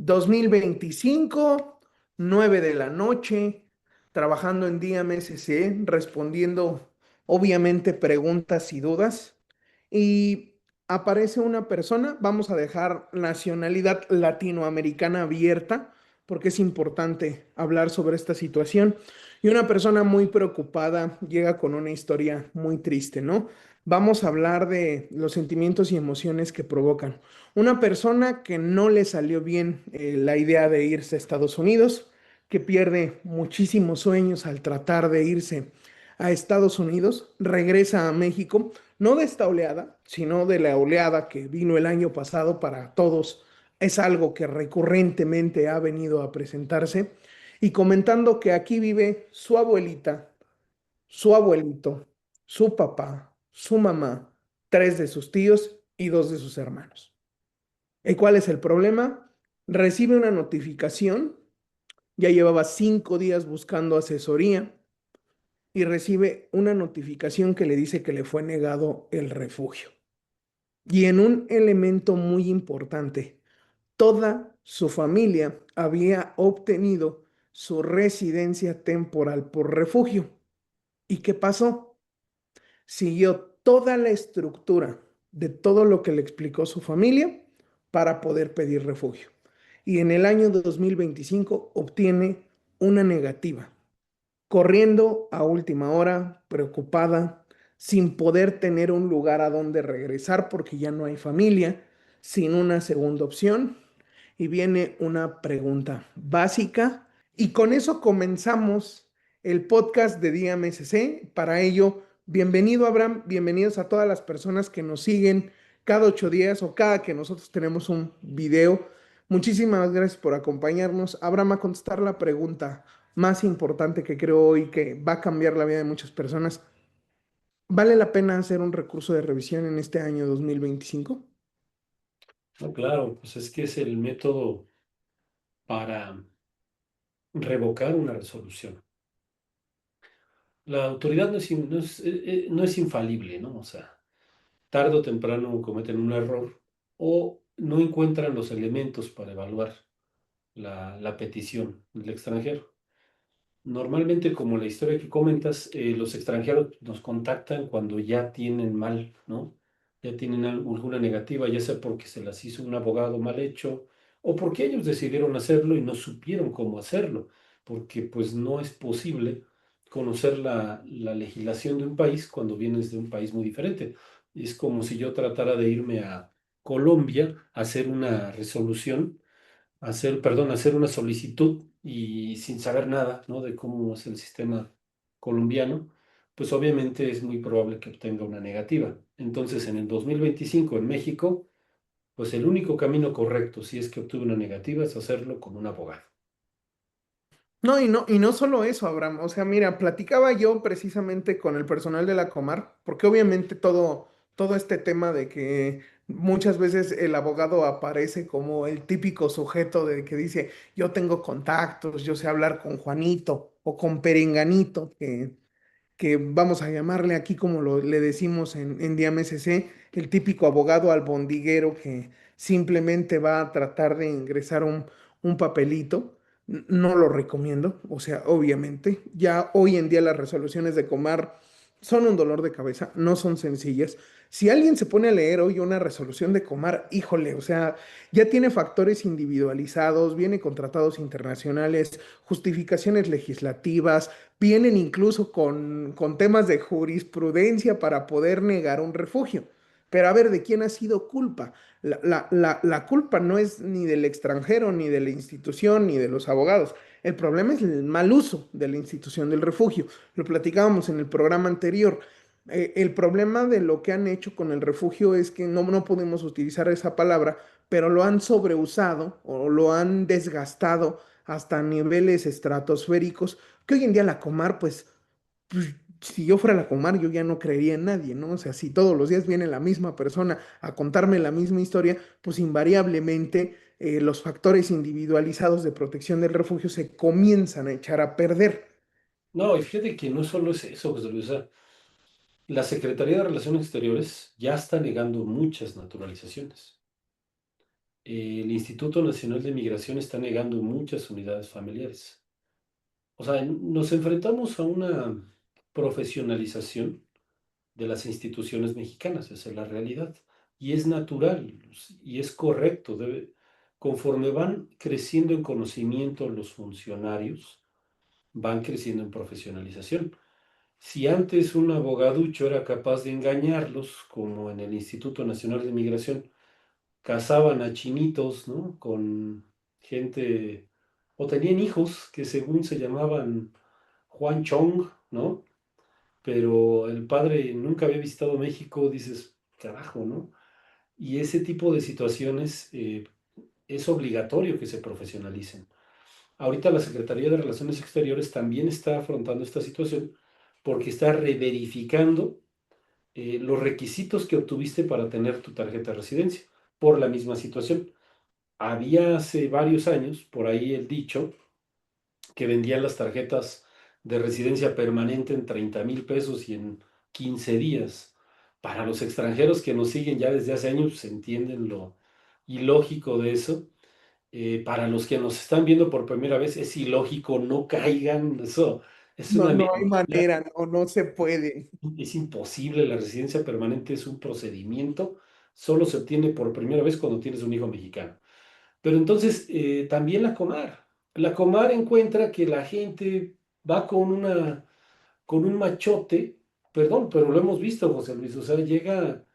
2025, 9 de la noche, trabajando en Día MSC, respondiendo obviamente preguntas y dudas. Y aparece una persona, vamos a dejar nacionalidad latinoamericana abierta, porque es importante hablar sobre esta situación. Y una persona muy preocupada llega con una historia muy triste, ¿no? Vamos a hablar de los sentimientos y emociones que provocan. Una persona que no le salió bien la idea de irse a Estados Unidos, que pierde muchísimos sueños al tratar de irse a Estados Unidos, regresa a México, no de esta oleada, sino de la oleada que vino el año pasado para todos. Es algo que recurrentemente ha venido a presentarse y comentando que aquí vive su abuelita, su abuelito, su papá, su mamá, tres de sus tíos y dos de sus hermanos. ¿Y cuál es el problema? Recibe una notificación, ya llevaba 5 días buscando asesoría y recibe una notificación que le dice que le fue negado el refugio. Y en un elemento muy importante, toda su familia había obtenido su residencia temporal por refugio. ¿Y qué pasó? Siguió toda la estructura de todo lo que le explicó su familia para poder pedir refugio. Y en el año 2025 obtiene una negativa, corriendo a última hora, preocupada, sin poder tener un lugar a donde regresar porque ya no hay familia, sin una segunda opción. Y viene una pregunta básica y con eso comenzamos el podcast de Día MSC. Para ello, bienvenido Abraham, bienvenidos a todas las personas que nos siguen cada 8 días o cada que nosotros tenemos un video. Muchísimas gracias por acompañarnos. Abraham, a contestar la pregunta más importante que creo hoy que va a cambiar la vida de muchas personas. ¿Vale la pena hacer un recurso de revisión en este año 2025? No, claro, pues es que es el método para revocar una resolución. La autoridad no es infalible, ¿no? O sea, tarde o temprano cometen un error o no encuentran los elementos para evaluar la petición del extranjero. Normalmente, como la historia que comentas, los extranjeros nos contactan cuando ya tienen mal, ¿no? Ya tienen alguna negativa, ya sea porque se las hizo un abogado mal hecho o porque ellos decidieron hacerlo y no supieron cómo hacerlo, porque pues no es posible conocer la legislación de un país cuando vienes de un país muy diferente. Es como si yo tratara de irme a Colombia a hacer una resolución hacer una solicitud y sin saber nada, ¿no? De cómo es el sistema colombiano, pues obviamente es muy probable que obtenga una negativa. Entonces, en el 2025 en México, pues el único camino correcto, si es que obtuve una negativa, es hacerlo con un abogado. No, y no solo eso, Abraham. O sea, mira, platicaba yo precisamente con el personal de la Comar, porque obviamente todo este tema de que muchas veces el abogado aparece como el típico sujeto de que dice, yo tengo contactos, yo sé hablar con Juanito o con Perenganito, que vamos a llamarle aquí como le decimos en DMSC, el típico abogado albondiguero que simplemente va a tratar de ingresar un papelito. No lo recomiendo, o sea, obviamente, ya hoy en día las resoluciones de Comar son un dolor de cabeza, no son sencillas. Si alguien se pone a leer hoy una resolución de Comar, híjole, o sea, ya tiene factores individualizados, viene con tratados internacionales, justificaciones legislativas, vienen incluso con temas de jurisprudencia para poder negar un refugio. Pero a ver, ¿de quién ha sido culpa? La culpa no es ni del extranjero, ni de la institución, ni de los abogados. El problema es el mal uso de la institución del refugio. Lo platicábamos en el programa anterior. El problema de lo que han hecho con el refugio es que no podemos utilizar esa palabra, pero lo han sobreusado o lo han desgastado hasta niveles estratosféricos que hoy en día la Comar, pues, si yo fuera la Comar, yo ya no creería en nadie, ¿no? O sea, si todos los días viene la misma persona a contarme la misma historia, pues invariablemente los factores individualizados de protección del refugio se comienzan a echar a perder. No, y fíjate que no solo es eso, José Luis, o sea, la Secretaría de Relaciones Exteriores ya está negando muchas naturalizaciones. el Instituto Nacional de Migración está negando muchas unidades familiares. O sea, nos enfrentamos a una profesionalización de las instituciones mexicanas, esa es la realidad. Y es natural y es correcto. Conforme van creciendo en conocimiento los funcionarios, van creciendo en profesionalización. Si antes un abogaducho era capaz de engañarlos, como en el Instituto Nacional de Migración, casaban a chinitos, ¿no? Con gente, o tenían hijos que según se llamaban Juan Chong, ¿no? Pero el padre nunca había visitado México, dices, carajo, ¿no? Y ese tipo de situaciones es obligatorio que se profesionalicen. Ahorita la Secretaría de Relaciones Exteriores también está afrontando esta situación porque está reverificando los requisitos que obtuviste para tener tu tarjeta de residencia por la misma situación. Había hace varios años por ahí el dicho que vendían las tarjetas de residencia permanente en 30,000 pesos y en 15 días. Para los extranjeros que nos siguen ya desde hace años, se entienden lo ilógico de eso. Para los que nos están viendo por primera vez, es ilógico, no caigan, eso es No, una no hay mentira, manera, no, no se puede. es imposible. La residencia permanente es un procedimiento, solo se obtiene por primera vez cuando tienes un hijo mexicano. Pero entonces también la Comar encuentra que la gente va con un machote, perdón, pero lo hemos visto, José Luis, o sea, llega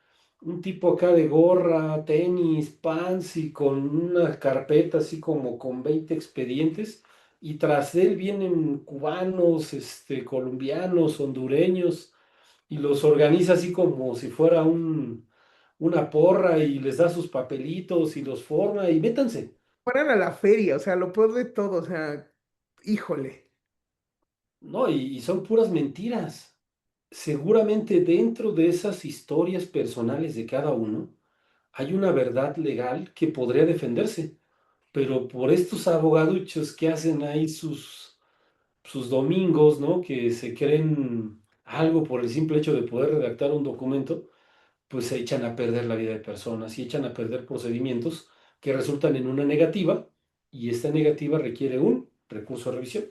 un tipo acá de gorra, tenis, pants y con una carpeta así como con 20 expedientes y tras él vienen cubanos, colombianos, hondureños y los organiza así como si fuera una porra y les da sus papelitos y los forma y métanse. Fueran a la feria, o sea, lo peor de todo, o sea, híjole. No, y son puras mentiras. Seguramente dentro de esas historias personales de cada uno hay una verdad legal que podría defenderse, pero por estos abogaduchos que hacen ahí sus domingos, ¿no? Que se creen algo por el simple hecho de poder redactar un documento, pues se echan a perder la vida de personas y echan a perder procedimientos que resultan en una negativa y esta negativa requiere un recurso de revisión.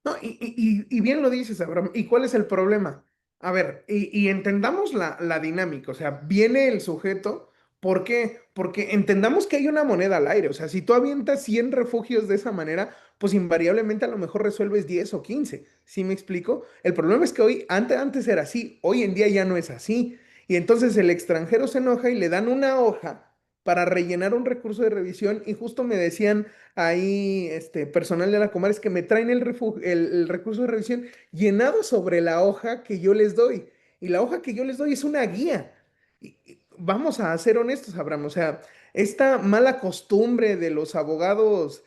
No, y bien lo dices, Abraham. ¿Y cuál es el problema? A ver, y entendamos la dinámica. O sea, viene el sujeto. ¿Por qué? Porque entendamos que hay una moneda al aire. O sea, si tú avientas 100 refugios de esa manera, pues invariablemente a lo mejor resuelves 10 o 15. ¿Sí me explico? El problema es que hoy, antes era así, hoy en día ya no es así. Y entonces el extranjero se enoja y le dan una hoja para rellenar un recurso de revisión. Y justo me decían ahí personal de la Comar es que me traen el recurso de revisión llenado sobre la hoja que yo les doy. Y la hoja que yo les doy es una guía. Y vamos a ser honestos, Abraham. O sea, esta mala costumbre de los abogados,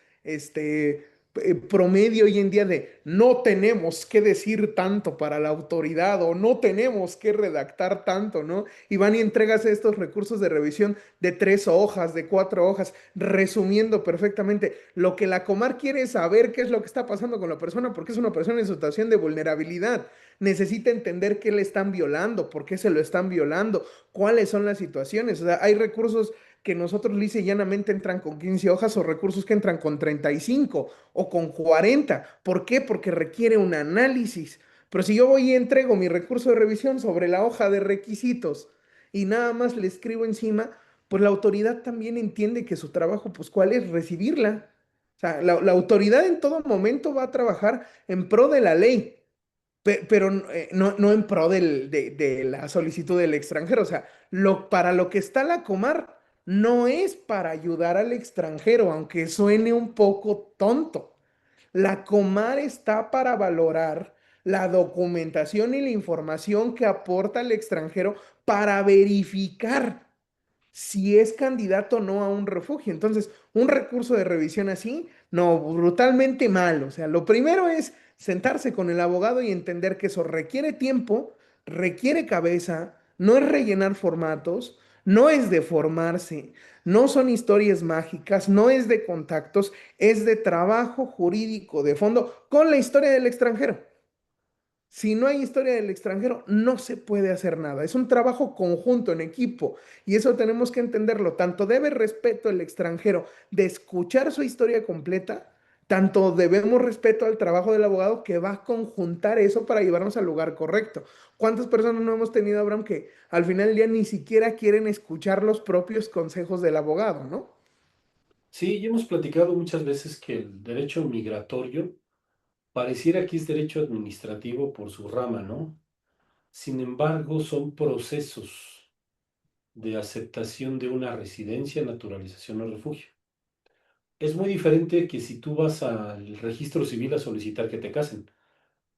promedio hoy en día de no tenemos que decir tanto para la autoridad o no tenemos que redactar tanto, ¿no? Y van y entregas estos recursos de revisión de 3 hojas, de 4 hojas, resumiendo perfectamente. Lo que la Comar quiere es saber qué es lo que está pasando con la persona, porque es una persona en situación de vulnerabilidad. Necesita entender qué le están violando, por qué se lo están violando, cuáles son las situaciones. O sea, hay recursos que nosotros lisa y llanamente entran con 15 hojas o recursos que entran con 35 o con 40. ¿Por qué? Porque requiere un análisis. Pero si yo voy y entrego mi recurso de revisión sobre la hoja de requisitos y nada más le escribo encima, pues la autoridad también entiende que su trabajo, pues, ¿cuál es? Recibirla. O sea, la autoridad en todo momento va a trabajar en pro de la ley, pero no, no en pro de la solicitud del extranjero. O sea, para lo que está la Comar no es para ayudar al extranjero, aunque suene un poco tonto. La Comar está para valorar la documentación y la información que aporta el extranjero para verificar si es candidato o no a un refugio. Entonces, un recurso de revisión así, no, brutalmente mal. O sea, lo primero es sentarse con el abogado y entender que eso requiere tiempo, requiere cabeza, no es rellenar formatos, no es de formarse, no son historias mágicas, no es de contactos, es de trabajo jurídico de fondo con la historia del extranjero. Si no hay historia del extranjero, no se puede hacer nada. Es un trabajo conjunto, en equipo, y eso tenemos que entenderlo. Tanto debe respeto el extranjero de escuchar su historia completa, tanto debemos respeto al trabajo del abogado que va a conjuntar eso para llevarnos al lugar correcto. ¿Cuántas personas no hemos tenido, Abraham, que al final del día ni siquiera quieren escuchar los propios consejos del abogado, ¿no? Sí, y hemos platicado muchas veces que el derecho migratorio pareciera que es derecho administrativo por su rama, ¿no? Sin embargo, son procesos de aceptación de una residencia, naturalización o refugio. Es muy diferente que si tú vas al registro civil a solicitar que te casen.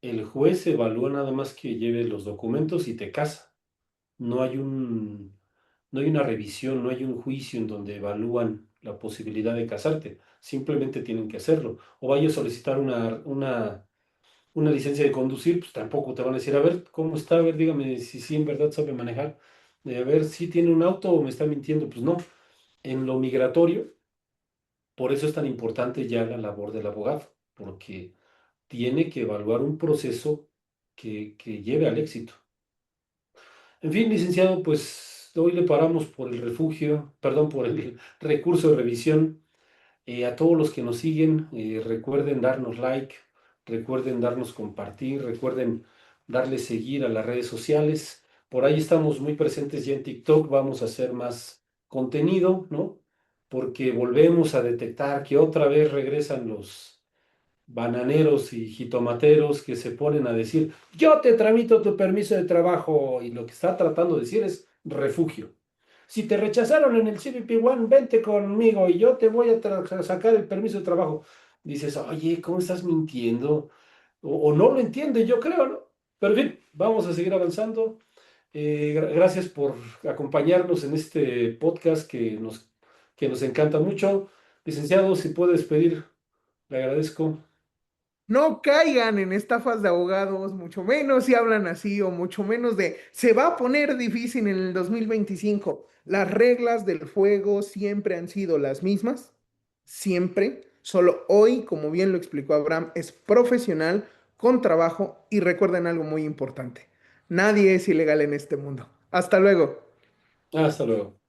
El juez evalúa nada más que lleves los documentos y te casa. No hay no hay una revisión, no hay un juicio en donde evalúan la posibilidad de casarte. Simplemente tienen que hacerlo. O vaya a solicitar una licencia de conducir, pues tampoco te van a decir, a ver, ¿cómo está? A ver, dígame si sí en verdad sabe manejar. A ver si tiene un auto o me está mintiendo. Pues no. En lo migratorio, por eso es tan importante ya la labor del abogado, porque tiene que evaluar un proceso que lleve al éxito. En fin, licenciado, pues hoy le paramos por el refugio, perdón, por el recurso de revisión. A todos los que nos siguen, recuerden darnos like, recuerden darnos compartir, recuerden darle seguir a las redes sociales. Por ahí estamos muy presentes ya en TikTok, vamos a hacer más contenido, ¿no? Porque volvemos a detectar que otra vez regresan los bananeros y jitomateros que se ponen a decir, yo te tramito tu permiso de trabajo, y lo que está tratando de decir es refugio. Si te rechazaron en el CBP One, vente conmigo y yo te voy a sacar el permiso de trabajo. Dices, oye, ¿cómo estás mintiendo? O no lo entiende, yo creo, ¿no? Pero en fin, vamos a seguir avanzando. Gracias por acompañarnos en este podcast que nos encanta mucho. Licenciado, si puede despedir, le agradezco. No caigan en estafas de abogados, mucho menos si hablan así o mucho menos de se va a poner difícil en el 2025. Las reglas del juego siempre han sido las mismas, siempre. Solo hoy, como bien lo explicó Abraham, es profesional, con trabajo y recuerden algo muy importante. Nadie es ilegal en este mundo. Hasta luego. Hasta luego.